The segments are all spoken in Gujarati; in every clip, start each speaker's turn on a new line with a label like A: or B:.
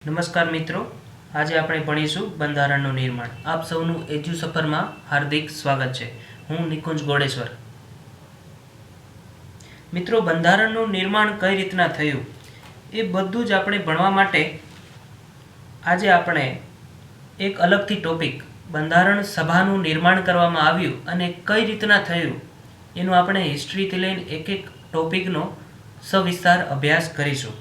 A: નમસ્કાર મિત્રો, આજે આપણે ભણીશું બંધારણનું નિર્માણ. આપ સૌનું એજ્યુ સફરમાં હાર્દિક સ્વાગત છે. હું નિકુંજ ગોડેશ્વર. મિત્રો, બંધારણનું નિર્માણ કઈ રીતના થયું એ બધું જ આપણે ભણવા માટે આજે આપણે એક અલગથી ટોપિક બંધારણ સભાનું નિર્માણ કરવામાં આવ્યું અને કઈ રીતના થયું એનું આપણે હિસ્ટ્રીથી લઈને એક એક ટોપિકનો સવિસ્તાર અભ્યાસ કરીશું.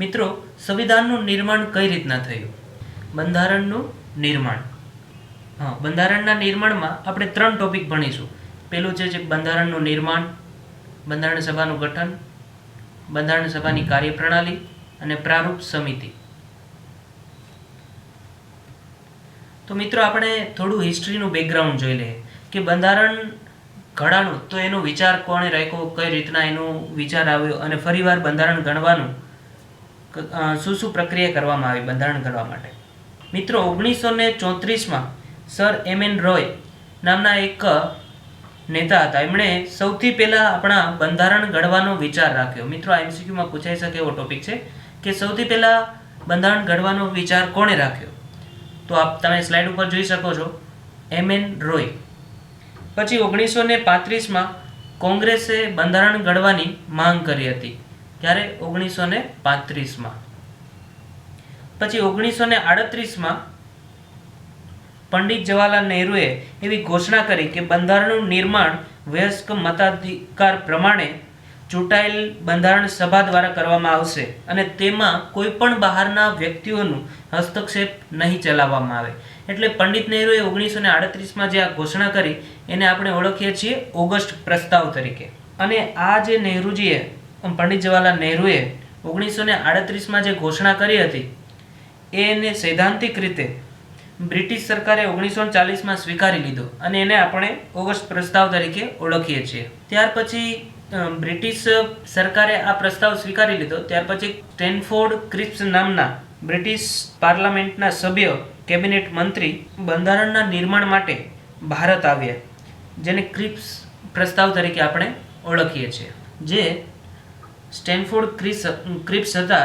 A: મિત્રો, સંવિધાનનું નિર્માણ કઈ રીતના થયું? બંધારણનું નિર્માણ. બંધારણના નિર્માણમાં આપણે 3 ટોપિક ભણીશું. પહેલું છે બંધારણનું નિર્માણ, બંધારણ સભાનું ગઠન, બંધારણ સભાની કાર્યપ્રણાલી અને પ્રારૂપ સમિતિ. તો મિત્રો, આપણે થોડું હિસ્ટ્રીનું બેકગ્રાઉન્ડ જોઈ લઈએ કે બંધારણ ઘડાનું તો એનો વિચાર કોણે રાખ્યો, કઈ રીતના એનો વિચાર આવ્યો અને ફરીવાર બંધારણ ઘડવાનું શું પ્રક્રિયા કરવામાં આવી બંધારણ ઘડવા માટે. મિત્રો, 1934માં સર એમ.એન. રોય નામના એક નેતા હતા. એમણે સૌથી પહેલા આપણા બંધારણ ઘડવાનો વિચાર રાખ્યો. મિત્રો, આ એમસીક્યુમાં પૂછાઈ શકે એવો ટોપિક છે કે સૌથી પહેલા બંધારણ ઘડવાનો વિચાર કોણે રાખ્યો? તો તમે સ્લાઇડ ઉપર જોઈ શકો છો, એમ.એન. રોય. પછી 1935માં કોંગ્રેસે બંધારણ ઘડવાની માંગ કરી હતી. ત્યારે 1935માં. પછી 1938માં પંડિત જવાહરલાલ નહેરુએ એવી ઘોષણા કરી કે બંધારણનું નિર્માણ વયસ્ક મતાધિકાર પ્રમાણે ચૂંટાયેલ બંધારણ સભા દ્વારા કરવામાં આવશે અને તેમાં કોઈ પણ બહારના વ્યક્તિઓનું હસ્તક્ષેપ નહીં ચલાવવામાં આવે. એટલે પંડિત નહેરુએ 1938માં જે આ ઘોષણા કરી એને આપણે ઓળખીએ છીએ ઓગસ્ટ પ્રસ્તાવ તરીકે. અને આ જે નહેરુજીએ પંડિત જવાહરલાલ નહેરુએ 1938માં જે ઘોષણા કરી હતી એને સૈદ્ધાંતિક રીતે બ્રિટિશ સરકારે 1940માં સ્વીકારી લીધો અને એને આપણે ઓગસ્ટ પ્રસ્તાવ તરીકે ઓળખીએ છીએ. ત્યાર પછી બ્રિટિશ સરકારે આ પ્રસ્તાવ સ્વીકારી લીધો. ત્યાર પછી સ્ટેનફોર્ડ ક્રિપ્સ નામના બ્રિટિશ પાર્લામેન્ટના સભ્ય, કેબિનેટ મંત્રી બંધારણના નિર્માણ માટે ભારત આવ્યા, જેને ક્રિપ્સ પ્રસ્તાવ તરીકે આપણે ઓળખીએ છીએ. જે સ્ટેનફોર્ડ ક્રિપ્સ હતા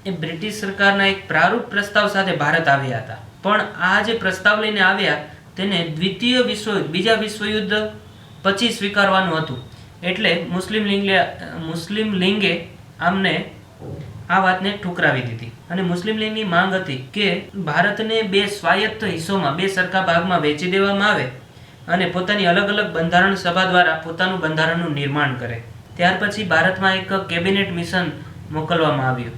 A: એ બ્રિટિશ સરકારના એક પ્રારૂપ પ્રસ્તાવ સાથે ભારત આવ્યા હતા. પણ આ જે પ્રસ્તાવ લઈને આવ્યા તેને દ્વિતીય વિશ્વયુદ્ધ, બીજા વિશ્વયુદ્ધ પછી સ્વીકારવાનું હતું. એટલે મુસ્લિમ લીગે આમને આ વાતને ઠુકરાવી દીધી અને મુસ્લિમ લીગની માંગ હતી કે ભારતને 2 સ્વાયત્ત હિસ્સોમાં, 2 સરખા ભાગમાં વહેંચી દેવામાં આવે અને પોતાની અલગ અલગ બંધારણ સભા દ્વારા પોતાનું બંધારણનું નિર્માણ કરે. ત્યાર પછી ભારતમાં એક કેબિનેટ મિશન મોકલવામાં આવ્યું.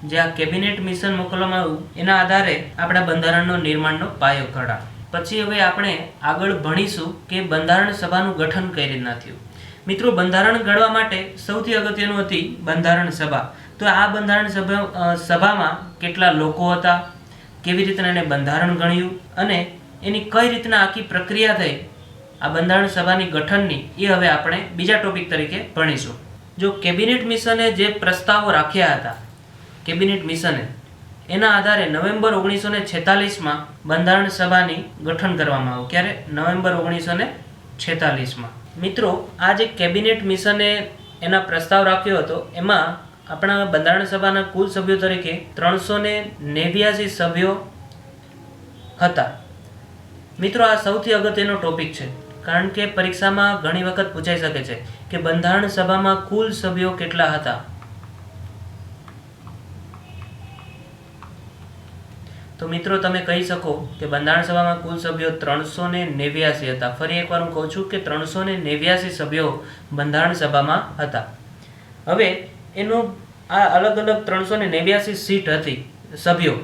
A: જે આ કેબિનેટ મિશન મોકલવામાં આવ્યું એના આધારે આપણા બંધારણનો નિર્માણનો પાયો ઘડા. પછી હવે આપણે આગળ ભણીશું કે બંધારણ સભાનું ગઠન કઈ રીતના થયું. મિત્રો, બંધારણ ઘડવા માટે સૌથી અગત્યનું હતી બંધારણ સભા. તો આ બંધારણ સભામાં કેટલા લોકો હતા, કેવી રીતના એને બંધારણ ગણ્યું અને એની કઈ રીતના આખી પ્રક્રિયા થઈ આ બંધારણ સભાની ગઠનની, એ હવે આપણે બીજા ટોપિક તરીકે ભણીશું. જો કેબિનેટ મિશને જે પ્રસ્તાવો રાખ્યા હતા, કેબિનેટ મિશને એના આધારે નવેમ્બર 1946માં બંધારણ સભાની ગઠન કરવામાં આવ્યું. ક્યારે? નવેમ્બર 1946માં. મિત્રો, આ જે કેબિનેટ મિશને એના પ્રસ્તાવ રાખ્યો હતો એમાં આપણા બંધારણ સભાના કુલ સભ્યો તરીકે 389 સભ્યો હતા. મિત્રો, આ સૌથી અગત્યનો ટોપિક છે કારણ કે પરીક્ષામાં ઘણી વખત પૂછાઈ શકે છે કે બંધારણ સભામાં કુલ સભ્યો કેટલા હતા. તો મિત્રો, તમે કહી શકો કે બંધારણ સભામાં કુલ સભ્યો 389 હતા. ફરી એકવાર હું કહું છું કે 389 સભ્યો બંધારણ સભામાં હતા. હવે એનો આ અલગ અલગ 389 સીટ હતી, સભ્યો,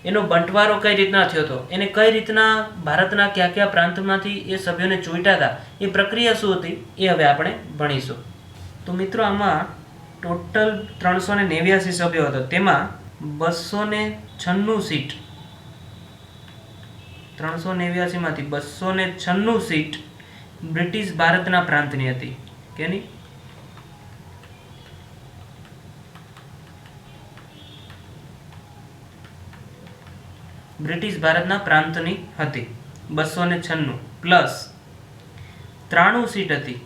A: એનો બંટવારો કઈ રીતના થયો હતો, એને કઈ રીતના ભારતના કયા કયા પ્રાંતમાંથી એ સભ્યોને ચૂંટ્યા હતા, એ પ્રક્રિયા શું હતી એ હવે આપણે ભણીશું. તો મિત્રો, આમાં ટોટલ 389 સભ્યો હતો. તેમાં 296 સીટ, 389માંથી 296 સીટ બ્રિટિશ ભારતના પ્રાંતની હતી. કેની? બ્રિટિશ ભારતના પ્રાંતની હતી. 296 પ્લસ 93 સીટ હતી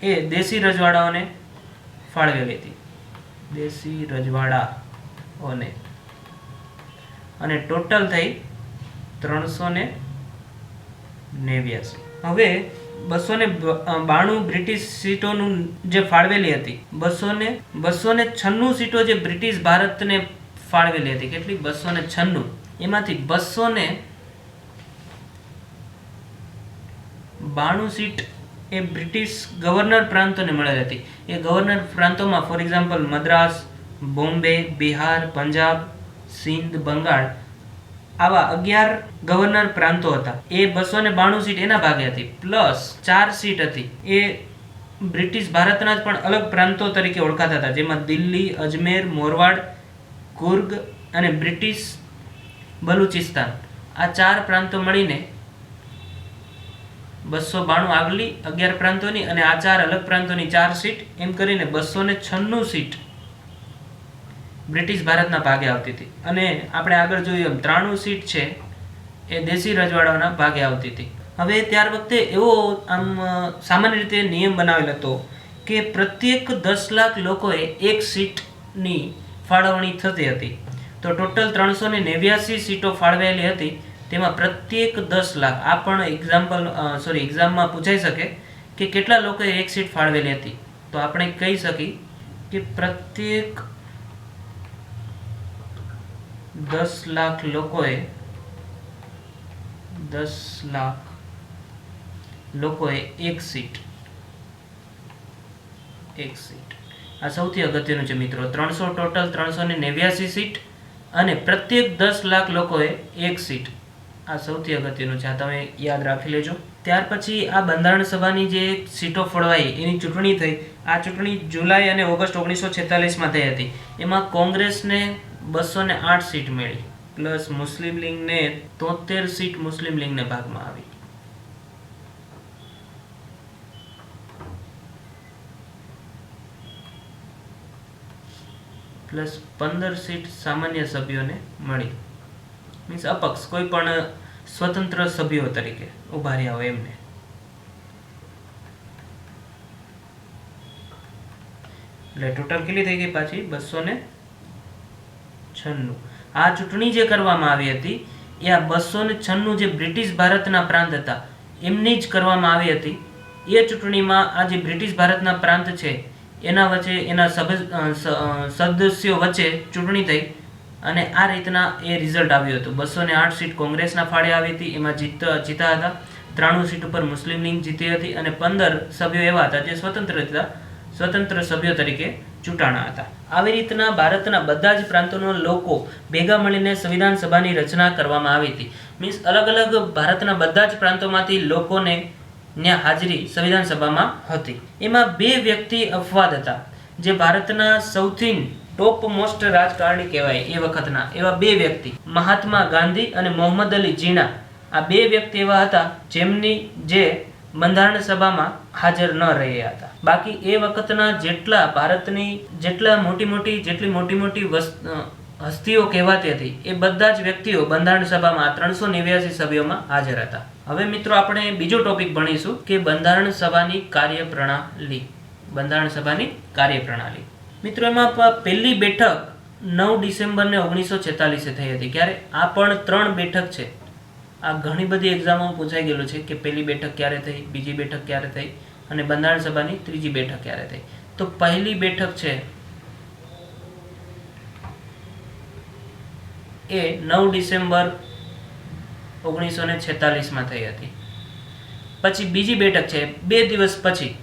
A: એ દેશી રજવાડાઓને ફાળવેલી હતી. દેશી રજવાડા ઓને અને ટોટલ થઈ 389. હવે 292 બ્રિટિશ સીટોનું જે ફાળવેલી હતી, 296 સીટો જે બ્રિટિશ ભારતને ફાળવેલી હતી. કેટલી? 296. એમાંથી 292 સીટ એ બ્રિટિશ ગવર્નર પ્રાંતોને મળેલી હતી. એ ગવર્નર પ્રાંતોમાં ફોર એક્ઝામ્પલ મદ્રાસ, બોમ્બે, બિહાર, પંજાબ, સિંધ, બંગાળ, આવા 11 ગવર્નર પ્રાંતો હતા. એ 292 સીટ એના ભાગે હતી. પ્લસ 4 સીટ હતી એ બ્રિટિશ ભારતના જ પણ અલગ પ્રાંતો તરીકે ઓળખાતા હતા, જેમાં દિલ્હી, અજમેર, મોરવાડ, કુર્ગ અને બ્રિટિશ બલુચિસ્તાન. આ 4 પ્રાંતો મળીને 292 આગલી 11 પ્રાંતોની અને આ 4 અલગ પ્રાંતોની 4 સીટ, એમ કરીને 296 સીટ બ્રિટિશ ભારતના ભાગે આવતી હતી. અને આપણે આગળ જોયું એમ 93 સીટ છે એ દેશી રજવાડાઓના ભાગે આવતી હતી. હવે ત્યાર વખતે એવો આમ સામાન્ય રીતે નિયમ બનાવેલ હતો કે પ્રત્યેક 10 લાખ લોકોએ એક સીટની ફાળવણી થતી હતી. તો ટોટલ 389 સીટો ફાળવેલી હતી. તેમાં પ્રત્યેક 10 લાખ, આ પણ એક્ઝામમાં પૂછાઈ શકે કે કેટલા લોકોએ એક સીટ ફાળવેલી હતી. તો આપણે કહી શકીએ કે પ્રત્યેક 10 લાખ લોકોએ 10 લાખ લોકોએ એક સીટ. આ સૌથી અગત્યનું છે મિત્રો. ટોટલ 389 સીટ અને પ્રત્યેક 10 લાખ લોકોએ એક સીટ. આ સૌથી અગત્યનું છે. આ તમે યાદ રાખી લેજો. ત્યાર પછી આ બંધારણ સભાની જે સીટો ફળવાઈ એની ચૂંટણી થઈ. આ ચૂંટણી જુલાઈ અને ઓગસ્ટ 1946માં થઈ હતી. એમાં કોંગ્રેસને 208 સીટ મળી, પ્લસ મુસ્લિમ લીગને 73 સીટ મુસ્લિમ લીગને ભાગમાં આવી. પ્લસ 15 સીટ સામાન્ય સભ્યોને મળી. મીન્સ અપક્ષ, કોઈ પણ સ્વતંત્ર સભ્યો તરીકે ઉભા રહ્યા હોય એમને. એટલે ટોટલ કેટલી થઈ ગઈ પાછી? 296. આ ચૂંટણી જે કરવામાં આવી હતી એ આ 296 જે બ્રિટિશ ભારતના પ્રાંત હતા એમની જ કરવામાં આવી હતી. એ ચૂંટણીમાં આ જે બ્રિટિશ ભારતના પ્રાંત છે એના વચ્ચે, એના સદસ્યો વચ્ચે ચૂંટણી થઈ અને આ રીતના એ રિઝલ્ટ આવ્યું હતું. 208 સીટ કોંગ્રેસના ફાળે આવી હતી, એમાં જીતા હતા. 93 સીટ ઉપર મુસ્લિમ લીગ જીતી હતી અને 15 સભ્યો એવા હતા જે સ્વતંત્ર સભ્યો તરીકે ચૂંટાણા હતા. આવી રીતના ભારતના બધા જ પ્રાંતોના લોકો ભેગા મળીને સંવિધાન સભાની રચના કરવામાં આવી હતી. મીન્સ અલગ અલગ ભારતના બધા જ પ્રાંતોમાંથી લોકોને ત્યાં હાજરી સંવિધાન સભામાં હતી. એમાં 2 વ્યક્તિ અપવાદ હતા જે ભારતના સૌથી ટોપ મોસ્ટ રાજકારણી કહેવાય એ વખતના. એવા 2 વ્યક્તિ, મહાત્મા ગાંધી અને મોહમ્મદ અલી જીણા. આ 2 વ્યક્તિ એવા હતા જેમની જે બંધારણ સભામાં હાજર ન રહ્યા હતા. બાકી એ વખતના જેટલા ભારતની જેટલી મોટી મોટી હસ્તીઓ કહેવાતી હતી એ બધા જ વ્યક્તિઓ બંધારણ સભામાં 389 સભ્યોમાં હાજર હતા. હવે મિત્રો આપણે બીજો ટોપિક ભણીશું કે બંધારણ સભાની કાર્યપ્રણાલી. મિત્રો એમાં પહેલી બેઠક 9 ડિસેમ્બર 1946 થઈ હતી. ક્યારે? આ પણ 3 બેઠક છે. આ ઘણી બધી એક્ઝામોમાં પૂછાઈ ગયેલું છે કે પહેલી બેઠક ક્યારે થઈ, બીજી બેઠક ક્યારે થઈ અને બંધારણ સભાની ત્રીજી બેઠક ક્યારે થઈ. તો પહેલી બેઠક છે એ 9 ડિસેમ્બર 1946માં થઈ હતી. પછી બીજી બેઠક છે 2 દિવસ પછી,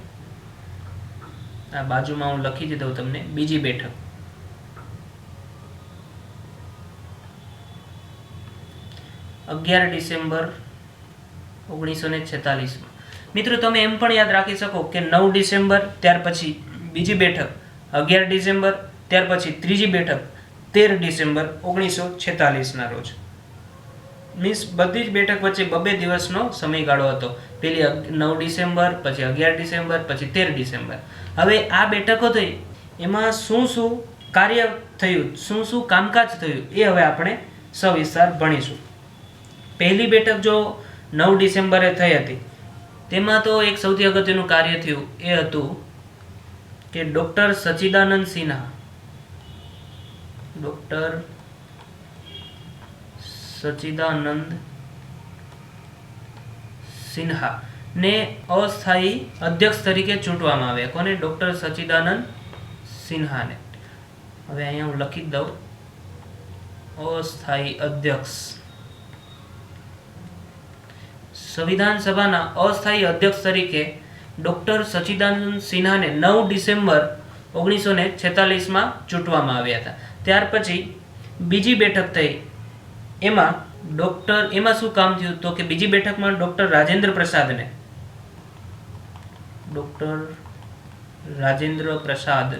A: આ બાજુમાં હું લખી દીધું તમને, બીજી બેઠક 11 ડિસેમ્બર 1946માં. મિત્રો તમે એમ પણ યાદ રાખી શકો કે 9 ડિસેમ્બર ત્યાર પછી બીજી બેઠક, 11 ડિસેમ્બર ત્યાર પછી ત્રીજી બેઠક 13 ડિસેમ્બર 1946ના રોજ. મીન્સ બધી જ બેઠક વચ્ચે 2 દિવસનો સમયગાળો હતો. પેલી 9 ડિસેમ્બર, પછી 11 ડિસેમ્બર, પછી 13 ડિસેમ્બર. હવે આ બેઠકો થઈ એમાં શું કાર્ય થયું, શું કામકાજ થયું એ હવે આપણે સવિસ્તાર ભણીશું. પહેલી બેઠક જો 9 ડિસેમ્બરે થઈ હતી તેમાં તો એક સૌથી અગત્યનું કાર્ય થયું એ હતું કે ડૉક્ટર સચ્ચિદાનંદ સિન્હા ડોક્ટર સચ્ચિદાનંદ સિન્હા ને અસ્થાયી અધ્યક્ષ તરીકે ચૂંટવામાં આવ્યા. કોને? ડોક્ટર સચ્ચિદાનંદ સિન્હાને. હવે અહીંયા હું લખી દઉં, અસ્થાયી અધ્યક્ષ. સંવિધાન સભાના અસ્થાયી અધ્યક્ષ તરીકે ડોક્ટર સચ્ચિદાનંદ સિન્હાને 9 ડિસેમ્બર 1946માં ચૂંટવામાં આવ્યા હતા. ત્યાર પછી બીજી બેઠક થઈ. એમાં શું કામ થયું તો કે બીજી બેઠકમાં ડોક્ટર રાજેન્દ્ર પ્રસાદ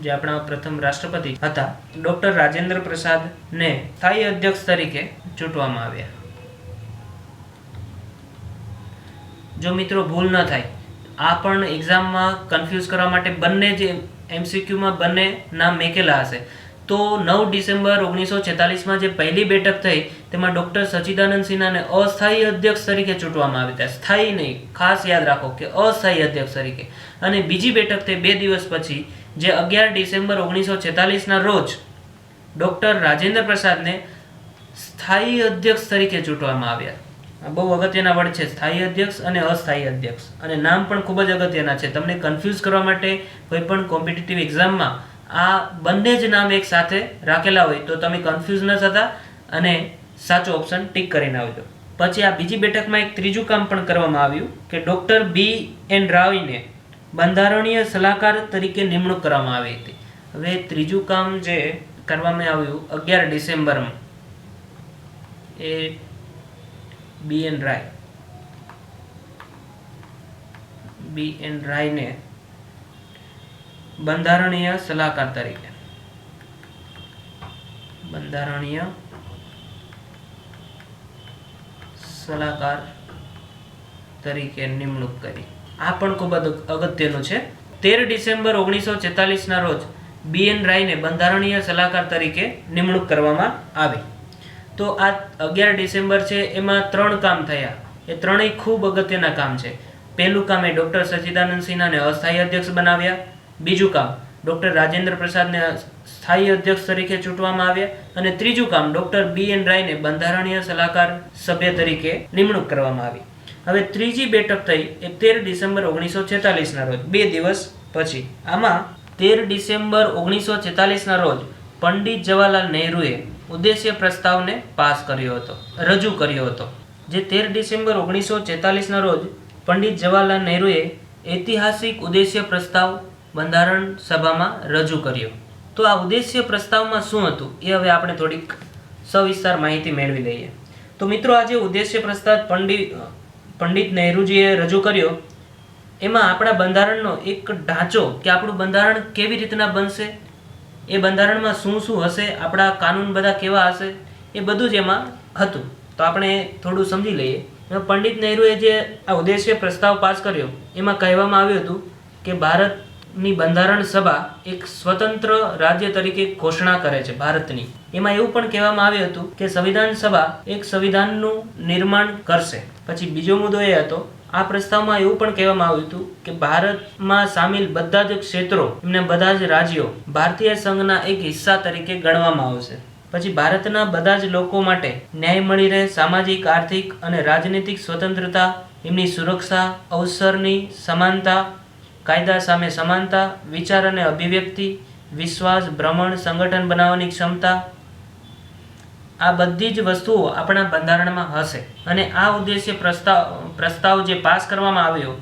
A: જે આપણા પ્રથમ રાષ્ટ્રપતિ હતા, ડોક્ટર રાજેન્દ્ર પ્રસાદને સ્થાયી અધ્યક્ષ તરીકે ચૂંટવામાં આવ્યા. જો મિત્રો ભૂલ ન થાય, આ પણ એક્ઝામમાં કન્ફ્યુઝ કરવા માટે બંને જે એમસીક્યુમાં બંને નામ મેકેલા હશે. તો 9 ડિસેમ્બર 1946માં જે પહેલી બેઠક થઈ તેમાં ડોક્ટર સચ્ચિદાનંદ સિન્હાને અસ્થાયી અધ્યક્ષ તરીકે ચૂંટવામાં આવ્યા હતા. સ્થાયી નહીં, ખાસ યાદ રાખો કે અસ્થાયી અધ્યક્ષ તરીકે. અને બીજી બેઠક થઈ 2 દિવસ પછી જે 11 ડિસેમ્બર 1946ના રોજ ડોક્ટર રાજેન્દ્ર પ્રસાદને સ્થાયી અધ્યક્ષ તરીકે ચૂંટવામાં આવ્યા. આ બહુ અગત્યના વર્ડ છે, સ્થાયી અધ્યક્ષ અને અસ્થાયી અધ્યક્ષ. અને નામ પણ ખૂબ જ અગત્યના છે. તમને કન્ફ્યુઝ કરવા માટે કોઈ પણ કોમ્પિટિટિવ એક્ઝામમાં આ બંને જ નામ એક સાથે રાખેલા હોય તો તમે કન્ફ્યુઝ ન થતા અને સાચો ઓપ્શન ટીક કરીને આવજો. પછી આ બીજી બેઠકમાં એક ત્રીજું કામ પણ કરવામાં આવ્યું કે ડોક્ટર BN રાવને બંધારણીય સલાહકાર તરીકે નિમણૂક કરવામાં આવી હતી. હવે ત્રીજું કામ જે કરવામાં આવ્યું 11 ડિસેમ્બરમાં એ BN રાયને બંધારણીય સલાહકાર તરીકે નિમણૂક કરી. આ પણ ખૂબ જ અગત્યનું છે. 13 ડિસેમ્બર 1946ના રોજ BN રાયને બંધારણીય સલાહકાર તરીકે નિમણૂક કરવામાં આવી. તો આ 11 ડિસેમ્બર છે એમાં 3 કામ થયા. એ ત્રણેય ખૂબ અગત્યના કામ છે. પહેલું કામ એ ડોક્ટર સચ્ચિદાનંદ સિન્હાને અસ્થાયી અધ્યક્ષ બનાવ્યા. બીજું કામ ડોક્ટર રાજેન્દ્ર પ્રસાદને સ્થાયી અધ્યક્ષ તરીકે ચૂંટવામાં આવ્યા. અને ત્રીજું કામ ડોક્ટર BN રાયને બંધારણીય સલાહકાર સભ્ય તરીકે નિમણૂક કરવામાં આવી. હવે ત્રીજી બેઠક થઈ એ 13 ડિસેમ્બર 1946ના રોજ, 2 દિવસ પછી. આમાં 13 ડિસેમ્બર 1946ના રોજ પંડિત જવાહરલાલ નહેરુએ ઉદ્દેશ્ય પ્રસ્તાવને રજૂ કર્યો હતો. જે 13 ડિસેમ્બર 1946ના રોજ પંડિત જવાહરલાલ નહેરુએ ઐતિહાસિક ઉદ્દેશ્ય પ્રસ્તાવ બંધારણ સભામાં રજૂ કર્યો. તો આ ઉદ્દેશ્ય પ્રસ્તાવમાં શું હતું એ હવે આપણે થોડીક સવિસ્તાર માહિતી મેળવી લઈએ. તો મિત્રો, આ જે ઉદ્દેશ્ય પ્રસ્તાવ પંડિત નહેરુજીએ રજૂ કર્યો એમાં આપણા બંધારણનો એક ઢાંચો કે આપણું બંધારણ કેવી રીતના બનશે, એ બંધારણમાં શું શું હશે, આપણા કાનૂન બધા કેવા હશે, એ બધું જ એમાં હતું. તો આપણે થોડું સમજી લઈએ. પંડિત નહેરુએ જે આ ઉદ્દેશ્ય પ્રસ્તાવ પાસ કર્યો એમાં કહેવામાં આવ્યું હતું કે ભારતની બંધારણ સભા એક સ્વતંત્ર રાજ્ય તરીકે ઘોષણા કરે છે ભારતની. એમાં એવું પણ કહેવામાં આવ્યું હતું કે સંવિધાન સભા એક સંવિધાનનું નિર્માણ કરશે. પછી બીજો મુદ્દો એ હતો, આ પ્રસ્તાવમાં એવું પણ કહેવામાં આવ્યું હતું કે ભારતમાં સામેલ બધા જ ક્ષેત્રો, એમને બધા જ રાજ્યો ભારતીય સંઘના એક હિસ્સા તરીકે ગણવામાં આવશે. પછી ભારતના બધા જ લોકો માટે ન્યાય મળી રહે, સામાજિક, આર્થિક અને રાજનીતિક સ્વતંત્રતા, એમની સુરક્ષા, અવસરની સમાનતા, કાયદા સામે સમાનતા, વિચાર અને અભિવ્યક્તિ, વિશ્વાસ, ભ્રમણ, સંગઠન બનાવવાની ક્ષમતા, આ બધી જ વસ્તુઓ આપણા બંધારણમાં હશે. અને આ ઉદ્દેશ્ય પ્રસ્તાવ જે પાસ કરવામાં આવ્યો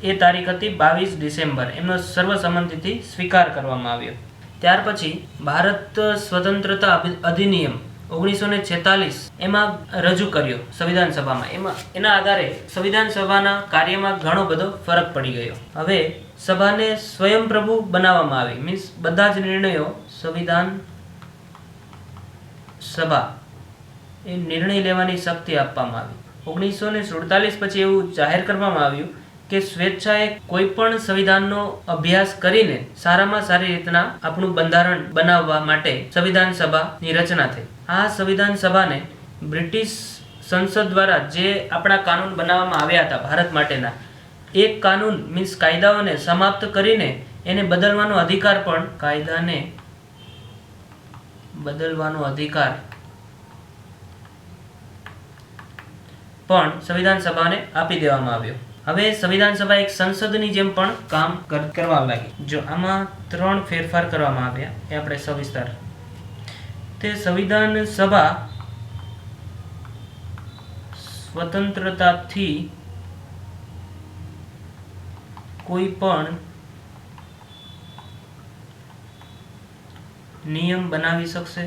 A: એ તારીખ હતી 22 ડિસેમ્બર. એમનો સર્વસંમતિથી સ્વીકાર કરવામાં આવ્યો. ત્યાર પછી ભારત સ્વતંત્રતા અધિનિયમ 1946 એમાં રજૂ કર્યો સંવિધાન સભામાં. એના આધારે સંવિધાન સભાના કાર્યમાં ઘણો બધો ફરક પડી ગયો. હવે સભાને સ્વયંપ્રભુ બનાવવામાં આવી. મીન્સ બધા જ નિર્ણયો સંવિધાન સભા એ નિર્ણય લેવાની શક્તિ આપવામાં આવી. 1947 પછી એવું જાહેર કરવામાં આવ્યું કે સ્વેચ્છાએ કોઈ પણ સંવિધાનનો અભ્યાસ કરીને સારામાં સારી રીતના આપણું બંધારણ બનાવવા માટે સંવિધાન સભાની રચના થઈ. આ સંવિધાન સભાને બ્રિટિશ સંસદ દ્વારા જે આપણા કાનૂન બનાવવામાં આવ્યા હતા ભારત માટેના, એક કાનૂન મીન્સ કાયદાઓને સમાપ્ત કરીને એને બદલવાનો અધિકાર પણ કાયદાને બદલવાનો અધિકાર પણ સંવિધાન સભાને આપી દેવામાં આવ્યો. હવે સંવિધાન સભા એક સંસદની જેમ પણ કામ કરવા લાગી. જો આમાં 3 ફેરફાર કરવામાં આવ્યા એ આપણે સવિસ્તાર. તે સંવિધાન સભા સ્વતંત્રતાથી કોઈ પણ નિયમ બનાવી શકશે.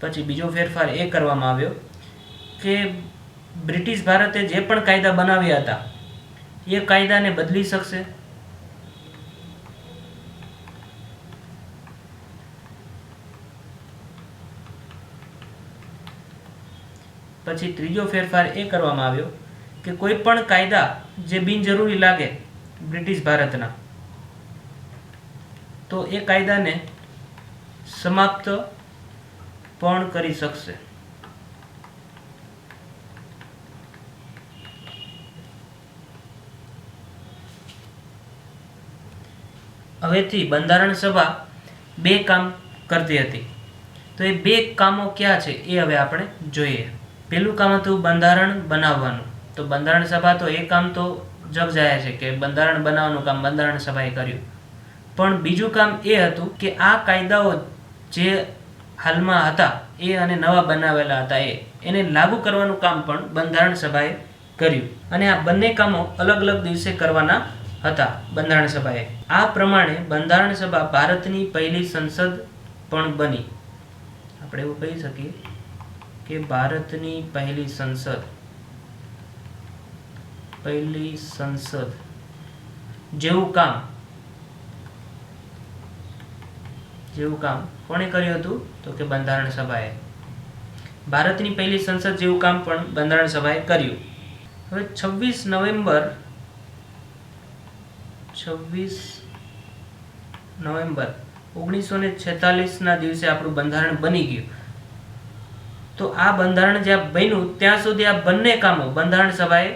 A: પછી બીજો ફેરફાર એ કરવામાં આવ્યો કે બ્રિટિશ ભારતે જે પણ કાયદા બનાવ્યા હતા એ કાયદાને બદલી શકશે. પછી ત્રીજો ફેરફાર એ કરવામાં આવ્યો કે કોઈ પણ કાયદા જે બિનજરૂરી લાગે બ્રિટિશ ભારતના, તો એ કાયદાને સમાપ્ત પણ કરી શકશે. હવેથી બંધારણ સભા 2 કામ કરતી હતી. તો એ 2 કામો ક્યાં છે એ હવે આપણે જોઈએ. પહેલું કામ હતું બંધારણ બનાવવાનું. તો બંધારણ સભા તો એ કામ તો જગજાહેર છે કે બંધારણ બનાવવાનું કામ બંધારણ સભાએ કર્યું. પણ બીજું કામ એ હતું કે આ કાયદાઓ જે હાલમાં હતા એ અને નવા બનાવેલા હતા એને લાગુ કરવાનું કામ પણ બંધારણ સભાએ કર્યું. અને આ બંને કામો અલગ અલગ દિવસે કરવાના હતા બંધારણ સભાએ. આ પ્રમાણે બંધારણ સભા ભારતની પહેલી સંસદ પણ બની. આપણે એવું કહી શકીએ કે ભારતની પહેલી સંસદ જેવું કામ કોણે કર્યું હતું? તો કે બંધારણ સભાએ. ભારતની પહેલી સંસદ જેવું કામ પણ બંધારણ સભાએ કર્યું. હવે 26 નવેમ્બર 1946 ના દિવસે આપણું બંધારણ બની ગયું. તો આ બંધારણ જ્યાં બન્યું ત્યાં સુધી આ બંને કામો બંધારણ સભાએ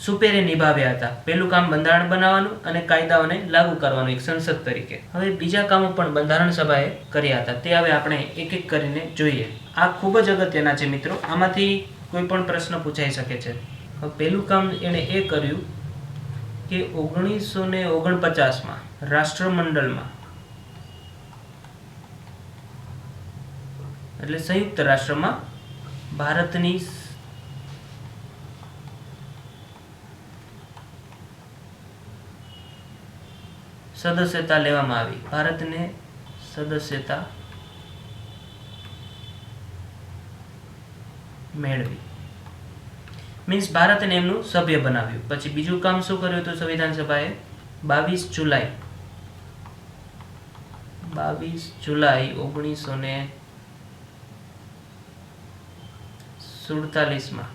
A: સુપેરે નિભાવ્યા હતા. પહેલું કામ બંધારણ બનાવવાનું અને કાયદાઓને લાગુ કરવાનું એક સંસદ તરીકે. હવે બીજા કામો પણ બંધારણ સભાએ કર્યા હતા. તે હવે આપણે એક એક કરીને જોઈએ. આ ખૂબ જ અગત્યના છે મિત્રો. આમાંથી કોઈ પણ પ્રશ્ન પૂછાઈ શકે છે. હવે પહેલું કામ એણે એ કર્યું કે 1949માં રાષ્ટ્રમંડળમાં એટલે સંયુક્ત રાષ્ટ્રમાં ભારતની સદસ્યતા લેવામાં આવી. ભારતને સદસ્યતા મેળવી. મીન્સ ભારતને એમનું સભ્ય બનાવ્યું. પછી બીજું કામ શું કર્યું હતું સંવિધાન સભાએ? 22 જુલાઈ 1947માં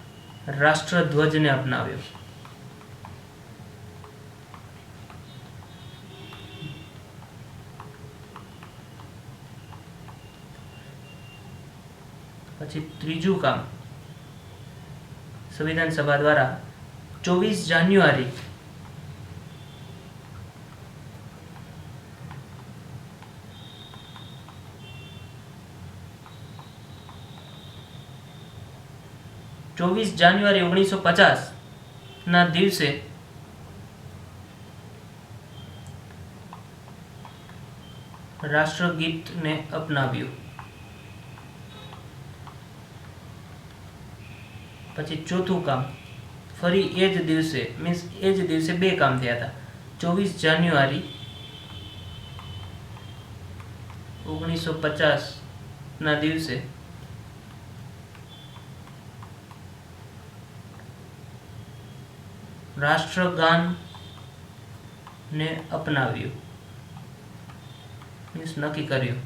A: રાષ્ટ્રધ્વજને અપનાવ્યો. પછી ત્રીજું કામ સંવિધાન સભા દ્વારા 24 જાન્યુઆરી 1950 ના દિવસે રાષ્ટ્રગીતને અપનાવ્યું. પછી ચોથું કામ ફરી એ જ દિવસે મીન્સ એ જ દિવસે 2 કામ થયા હતા. 24 જાન્યુઆરી 1950 ના દિવસે રાષ્ટ્રગાનને અપનાવ્યું મીન્સ નક્કી કર્યું.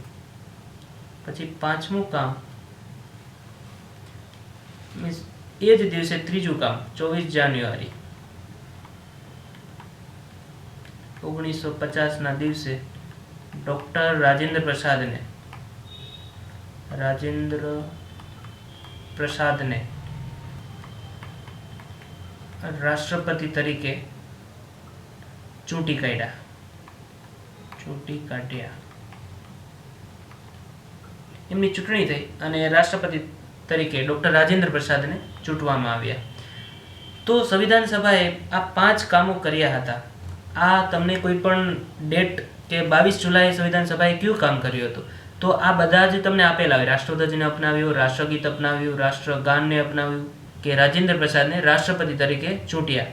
A: પછી પાંચમું કામ મીન્સ એ જ દિવસે ત્રીજું કામ 24 જાન્યુઆરી 1950 ના દિવસે ડોક્ટર રાજેન્દ્ર પ્રસાદને રાષ્ટ્રપતિ તરીકે ચૂંટી કાઢ્યા. ચૂંટી કાઢ્યા. એમની ચૂંટણી થઈ અને રાષ્ટ્રપતિ તરીકે ડૉક્ટર રાજેન્દ્ર પ્રસાદને ચૂંટવામાં આવ્યા. તો સંવિધાન સભાએ આ 5 કામો કર્યા હતા. આ તમને કોઈ પણ ડેટ કે 22 જુલાઈએ સંવિધાન સભાએ કયું કામ કર્યું હતું તો આ બધા જ તમને આપેલા હોય. રાષ્ટ્રધ્વજને અપનાવ્યો, રાષ્ટ્રગીત અપનાવ્યું, રાષ્ટ્રગાનને અપનાવ્યું કે રાજેન્દ્ર પ્રસાદને રાષ્ટ્રપતિ તરીકે ચૂંટ્યા.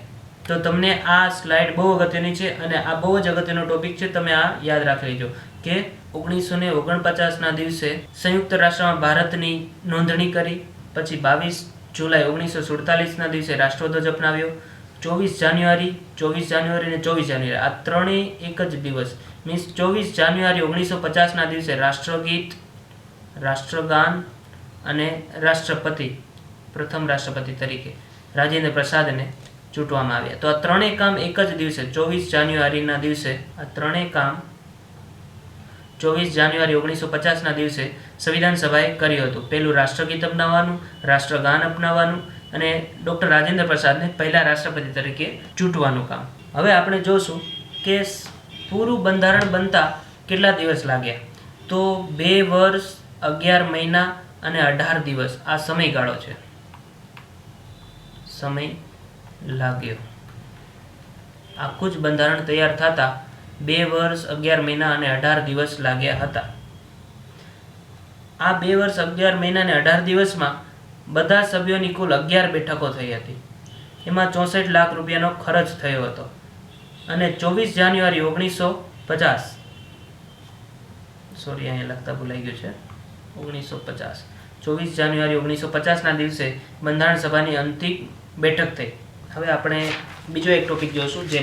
A: તો તમને આ સ્લાઇડ બહુ અગત્યની છે અને આ બહુ જ અગત્યનો ટોપિક છે. તમે આ યાદ રાખી લેજો કે 1949ના દિવસે સંયુક્ત રાષ્ટ્રમાં ભારતની નોંધણી કરી. પછી 22 જુલાઈ 1947ના દિવસે રાષ્ટ્રધ્વજ અપનાવ્યો. 24 જાન્યુઆરી અને 24 જાન્યુઆરી આ ત્રણેય એક જ દિવસ મીન્સ 24 જાન્યુઆરી 1950ના દિવસે રાષ્ટ્રગીત, રાષ્ટ્રગાન અને પ્રથમ રાષ્ટ્રપતિ તરીકે રાજેન્દ્ર પ્રસાદને ચૂંટવામાં આવ્યા. તો આ ત્રણેય કામ એક જ દિવસે 24 જાન્યુઆરીના દિવસે આ ત્રણેય કામ 24 જાન્યુઆરી 1950ના દિવસે સંવિધાન સભાએ કર્યું હતું. પહેલું રાષ્ટ્રગીત અપનાવવાનું, રાષ્ટ્રગાન અપનાવવાનું અને ડૉક્ટર રાજેન્દ્ર પ્રસાદને પહેલા રાષ્ટ્રપતિ તરીકે ચૂંટવાનું કામ. હવે આપણે જોશું કે પૂરું બંધારણ બનતા કેટલા દિવસ લાગ્યા. તો 2 વર્ષ 11 મહિના અને 18 દિવસ આ સમયગાળો છે. સમય લાગ્યો. આખું જ બંધારણ તૈયાર થતા 2 વર્ષ 11 મહિના અને 18 દિવસ લાગ્યા હતા. આ 2 વર્ષ 11 મહિના અને 18 દિવસમાં બધા સભ્યોની કુલ 11 બેઠકો થઈ હતી. એમાં 64 લાખ રૂપિયાનો ખર્ચ થયો હતો અને 24 જાન્યુઆરી 1950 સોરી અહીંયા લખતા ભૂલાઈ ગયું છે 1950 24 જાન્યુઆરી 1950ના દિવસે બંધારણ સભાની અંતિમ બેઠક થઈ. હવે આપણે બીજો એક ટોપિક જોઈશું જે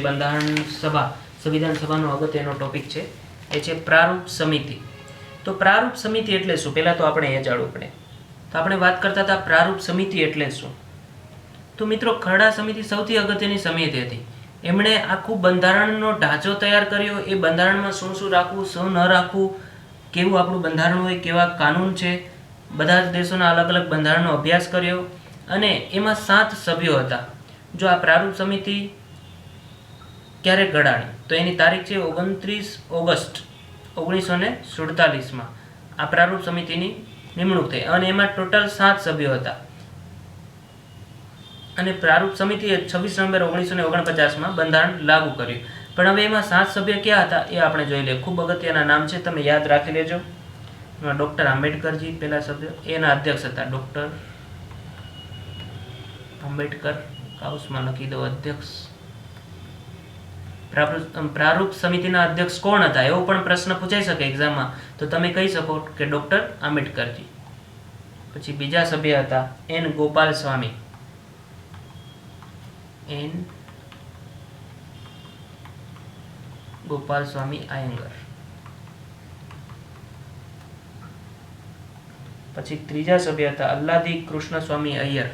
A: સંવિધાન સભાનો અગત્યનો ટોપિક છે. એ છે પ્રારૂપ સમિતિ. તો પ્રારૂપ સમિતિ એટલે શું પહેલાં તો આપણે એ જાણવું પડે. તો આપણે વાત કરતા હતા પ્રારૂપ સમિતિ એટલે શું. તો મિત્રો ખરડા સમિતિ સૌથી અગત્યની સમિતિ હતી. એમણે આખું બંધારણનો ઢાંચો તૈયાર કર્યો. એ બંધારણમાં શું શું રાખવું, શું ન રાખવું, કેવું આપણું બંધારણ હોય, કેવા કાનૂન છે, બધા જ દેશોના અલગ અલગ બંધારણનો અભ્યાસ કર્યો અને એમાં 7 સભ્યો હતા. જો આ પ્રારૂપ સમિતિ ક્યારે ઘડાણી તો એની તારીખ છે 29 ઓગસ્ટ 1947માં આ પ્રારૂપ સમિતિની નિમણૂક થઈ અને એમાં ટોટલ 7 સભ્યો હતા. અને પ્રારૂપ સમિતિએ 26 નવેમ્બર 1949માં બંધારણ લાગુ કર્યું. પણ હવે એમાં 7 સભ્ય ક્યાં હતા એ આપણે જોઈ લઈએ. ખૂબ અગત્યના નામ છે, તમે યાદ રાખી લેજો. એમાં ડૉક્ટર આંબેડકરજી પહેલા સભ્ય, એના અધ્યક્ષ હતા ડૉક્ટર આંબેડકર, કાઉસમાં લખી દો અધ્યક્ષ. પ્રારૂપ સમિતિના અધ્યક્ષ કોણ હતા એવો પણ પ્રશ્ન પૂછાઈ શકે એક્ઝામમાં, તો તમે કહી શકો કે ડૉક્ટર આંબેડકરજી. પછી બીજા સભ્ય હતા એન ગોપાલ સ્વામી, આયંગર. પછી ત્રીજા સભ્ય હતા અલ્લાદી કૃષ્ણસ્વામી અય્યર,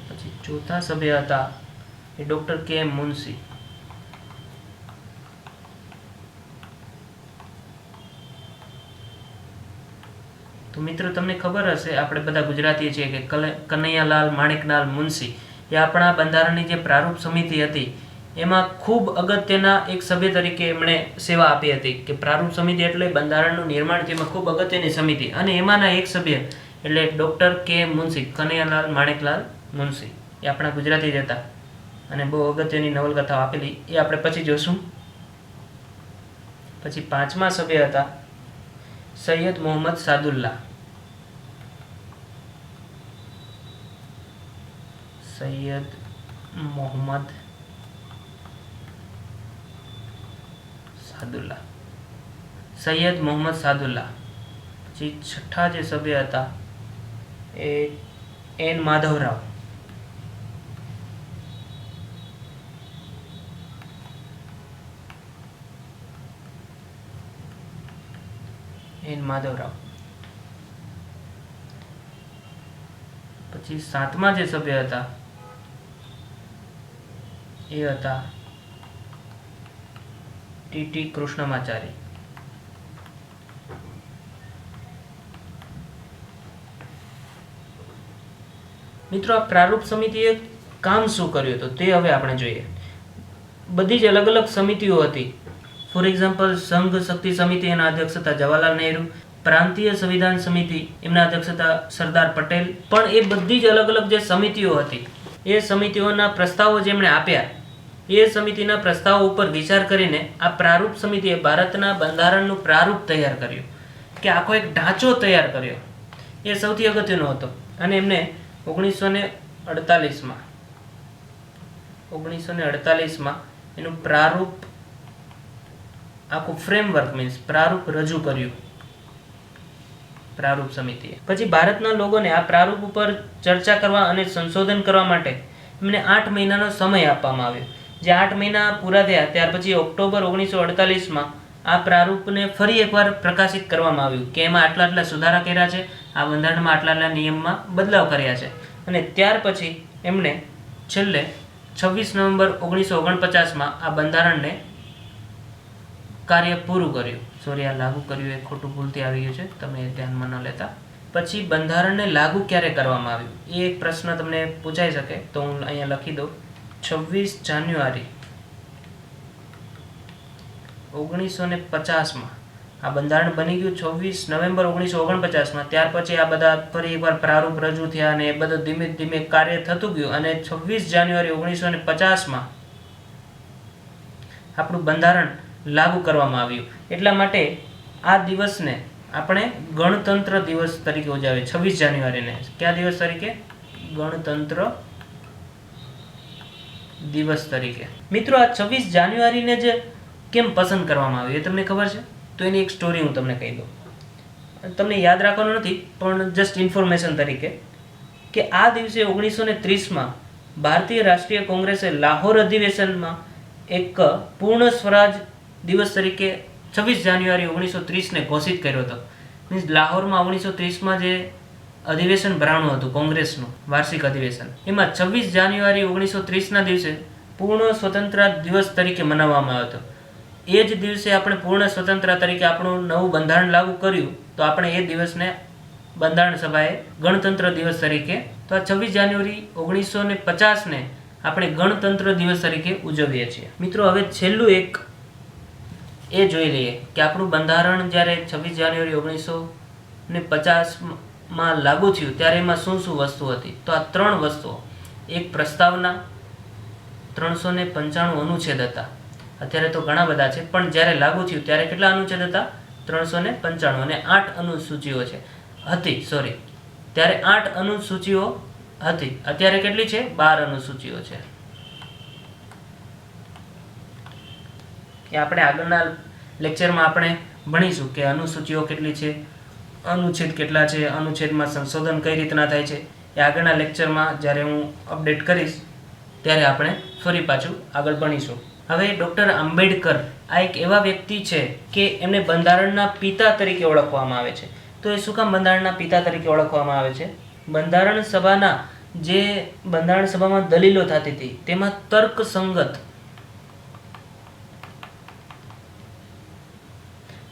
A: પછી ચોથા સભ્ય હતા એ ડોક્ટર કે એમ મુનશી. તો મિત્રો તમને ખબર હશે આપણે બધા ગુજરાતી છીએ કે કનૈયાલાલ માણેકલાલ મુનશી એ આપણા બંધારણની જે પ્રારૂપ સમિતિ હતી એમાં ખૂબ અગત્યના એક સભ્ય તરીકે એમણે સેવા આપી હતી. કે પ્રારૂપ સમિતિ એટલે બંધારણનું નિર્માણ તેમાં ખૂબ અગત્યની સમિતિ અને એમાંના એક સભ્ય એટલે ડૉક્ટર કે મુનશી, કનૈયાલાલ માણેકલાલ મુનશી. એ આપણા ગુજરાતી જ હતા અને બહુ અગત્યની નવલકથાઓ આપેલી, એ આપણે પછી જોશું. પછી પાંચમા સભ્ય હતા સૈયદ મોહમ્મદ સાદુલ્લાહ. સૈયદ મોહમ્મદ સાદુલ્લાહ. પછી છઠ્ઠા જે સભ્ય હતા એ એન માધવરાવ. પછી સાતમા જે સભ્ય હતા એ હતા ટી કૃષ્ણમાચારી. મિત્રો, આ પ્રારૂપ સમિતિએ કામ શું કર્યું હતું તે હવે આપણે જોઈએ. બધી જ અલગ અલગ સમિતિઓ હતી. ફોર એક્ઝામ્પલ, સંઘ શક્તિ સમિતિ, એના અધ્યક્ષ હતા જવાહરલાલ નહેરુ. પ્રાંતીય સંવિધાન સમિતિ, એમના અધ્યક્ષ હતા સરદાર પટેલ. પણ એ બધી જ અલગ અલગ જે સમિતિઓ હતી, એ સમિતિઓના પ્રસ્તાવો જેમણે આપ્યા, એ સમિતિના પ્રસ્તાવો ઉપર વિચાર કરીને આ પ્રારૂપ સમિતિએ ભારતના બંધારણનું પ્રારૂપ તૈયાર કર્યું, કે આખો એક ઢાંચો તૈયાર કર્યો. એ સૌથી અગત્યનો હતો. અને એમને 1948માં એનું પ્રારૂપ, આખું ફ્રેમવર્ક મીન્સ પ્રારૂપ રજૂ કર્યું પ્રારૂપ સમિતિએ. પછી ભારતના લોકોને આ પ્રારૂપ ઉપર ચર્ચા કરવા અને સંશોધન કરવા માટે એમને 8 મહિનાનો સમય આપવામાં આવ્યો. જે 8 મહિના પૂરા થયા ત્યાર પછી ઓક્ટોબર 1948માં આ પ્રારૂપને ફરી એકવાર પ્રકાશિત કરવામાં આવ્યું, કે એમાં આટલા આટલા સુધારા કર્યા છે, આ બંધારણમાં આટલા આટલા નિયમમાં બદલાવ કર્યા છે. અને ત્યાર પછી એમણે છેલ્લે 26 નવેમ્બર 1949માં આ બંધારણને કાર્ય પૂરું કર્યું. સોરી, આ લાગુ કર્યું એ ખોટું ભૂલથી આવી ગયું છે, તમે ધ્યાનમાં ન લેતા. પછી બંધારણને લાગુ ક્યારે કરવામાં આવ્યું એ એક પ્રશ્ન તમને પૂછાઈ શકે, તો હું અહીંયા લખી દઉં. 26 જાન્યુઆરી 1950માં આ બંધારણ બની ગયું. 26 નવેમ્બર 1949માં ત્યાર પછી આ બધા ફરી એકવાર પ્રારૂપ રજૂ થયા અને એ બધું ધીમે ધીમે કાર્ય થતું ગયું. અને 26 જાન્યુઆરી 1950માં આપણું બંધારણ લાગુ કરવામાં આવ્યું. એટલા માટે આ દિવસને આપણે ગણતંત્ર દિવસ તરીકે ઉજવીએ. 26 જાન્યુઆરીને કયા દિવસ તરીકે? ગણતંત્ર દિવસ તરીકે. મિત્રો, આ 26 જાન્યુઆરીને જે કેમ પસંદ કરવામાં આવ્યું એ તમને ખબર છે? તો એની એક સ્ટોરી હું તમને કહી દઉં. તમને યાદ રાખવાનું નથી, પણ જસ્ટ ઇન્ફોર્મેશન તરીકે, કે આ દિવસે 1930માં ભારતીય રાષ્ટ્રીય કોંગ્રેસે લાહોર અધિવેશનમાં એક પૂર્ણ સ્વરાજ દિવસ તરીકે 26 જાન્યુઆરી 1930ને ઘોષિત કર્યો હતો. મીન્સ લાહોરમાં 1930માં જે અધિવેશન ભરાણું હતું કોંગ્રેસનું વાર્ષિક અધિવેશન, એમાં 26 જાન્યુઆરી 1930ના દિવસે પૂર્ણ સ્વતંત્રતા દિવસ તરીકે મનાવવામાં આવ્યો હતો. એ જ દિવસે આપણે પૂર્ણ સ્વતંત્રતા તરીકે આપણું નવું બંધારણ લાગુ કર્યું, તો આપણે એ દિવસને બંધારણ સભાએ ગણતંત્ર દિવસ તરીકે, તો આ 26 જાન્યુઆરી 1950ને આપણે ગણતંત્ર દિવસ તરીકે ઉજવીએ છીએ. મિત્રો, હવે છેલ્લું એક એ જોઈ લઈએ કે આપણું બંધારણ જ્યારે 26 જાન્યુઆરી 1950માં લાગુ થયું ત્યારે એમાં શું શું વસ્તુ હતી. તો આ 3 વસ્તુઓ. એક, પ્રસ્તાવના, 395 અનુચ્છેદ હતા. અત્યારે તો ઘણા બધા છે, પણ જ્યારે લાગુ થયું ત્યારે કેટલા અનુચ્છેદ હતા? 395. અને 8 અનુસૂચિઓ હતી. ત્યારે 8 અનુસૂચિઓ હતી. અત્યારે કેટલી છે? 12 અનુસૂચિઓ છે. એ આપણે આગળના લેક્ચરમાં આપણે ભણીશું કે અનુસૂચિઓ કેટલી છે, અનુચ્છેદ કેટલા છે, અનુચ્છેદમાં સંશોધન કઈ રીતના થાય છે. એ આગળના લેક્ચરમાં જ્યારે હું અપડેટ કરીશ ત્યારે આપણે ફરી પાછું આગળ ભણીશું. હવે ડૉક્ટર આંબેડકર આ એક એવા વ્યક્તિ છે કે એમને બંધારણના પિતા તરીકે ઓળખવામાં આવે છે. તો એ શું કામ બંધારણના પિતા તરીકે ઓળખવામાં આવે છે? બંધારણ સભામાં દલીલો થતી હતી તેમાં તર્કસંગત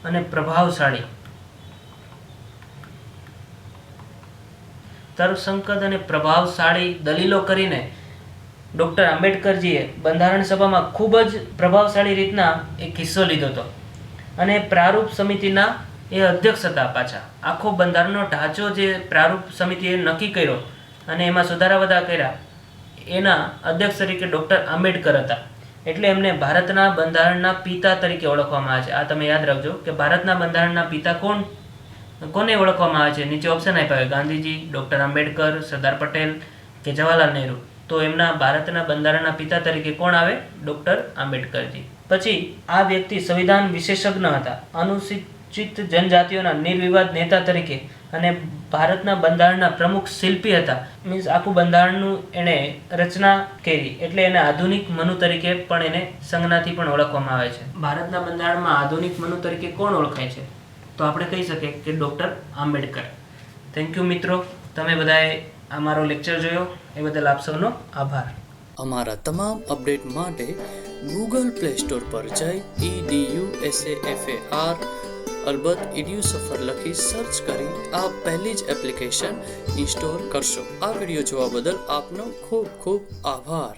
A: અને પ્રભાવશાળી દલીલો કરીને ડૉક્ટર આંબેડકરજીએ બંધારણ સભામાં ખૂબ જ પ્રભાવશાળી રીતના એક હિસ્સો લીધો હતો. અને પ્રારૂપ સમિતિના એ અધ્યક્ષ હતા. પાછા આખો બંધારણનો ઢાંચો જે પ્રારૂપ સમિતિએ નક્કી કર્યો અને એમાં સુધારા વધારા કર્યા, એના અધ્યક્ષ તરીકે ડૉક્ટર આંબેડકર હતા. એટલે એમને ભારતના બંધારણના પિતા તરીકે ઓળખવામાં આવે છે. આ તમે યાદ રાખજો કે ભારતના બંધારણના પિતા કોને ઓળખવામાં આવે છે? નીચે ઓપ્શન આપ્યા હોય, ગાંધીજી, ડૉક્ટર આંબેડકર, સરદાર પટેલ કે જવાહરલાલ નહેરુ. તો એમના ભારતના બંધારણના પિતા તરીકે કોણ આવે? ડૉક્ટર આંબેડકરજી. પછી આ વ્યક્તિ સંવિધાન વિશેષજ્ઞ હતા, અનુસૂચિત જનજાતિઓના નિર્વિવાદ નેતા તરીકે અને ભારતના બંધારણના પ્રમુખ શિલ્પી હતા. મીન્સ આખું બંધારણનું એણે રચના કરી, એટલે એને આધુનિક મનુ તરીકે પણ એને સંજ્ઞાથી પણ ઓળખવામાં આવે છે. ભારતના બંધારણમાં આધુનિક મનુ તરીકે કોણ ઓળખાય છે? તો આપણે કહી શકીએ કે ડૉક્ટર આંબેડકર. થેન્ક યુ મિત્રો, તમે બધાએ અમારો લેક્ચર જોયો એ બદલ આપ સૌનો આભાર.
B: અમારા તમામ અપડેટ માટે ગૂગલ પ્લે સ્ટોર પર જઈ EDUSAFAR અલબત્ત ઇડ્યુ સફર લખી સર્ચ કરી આપ પહેલી જ એપ્લિકેશન ઇન્સ્ટોલ કરશો. આ વિડીયો જોવા બદલ આપનો ખૂબ ખૂબ આભાર.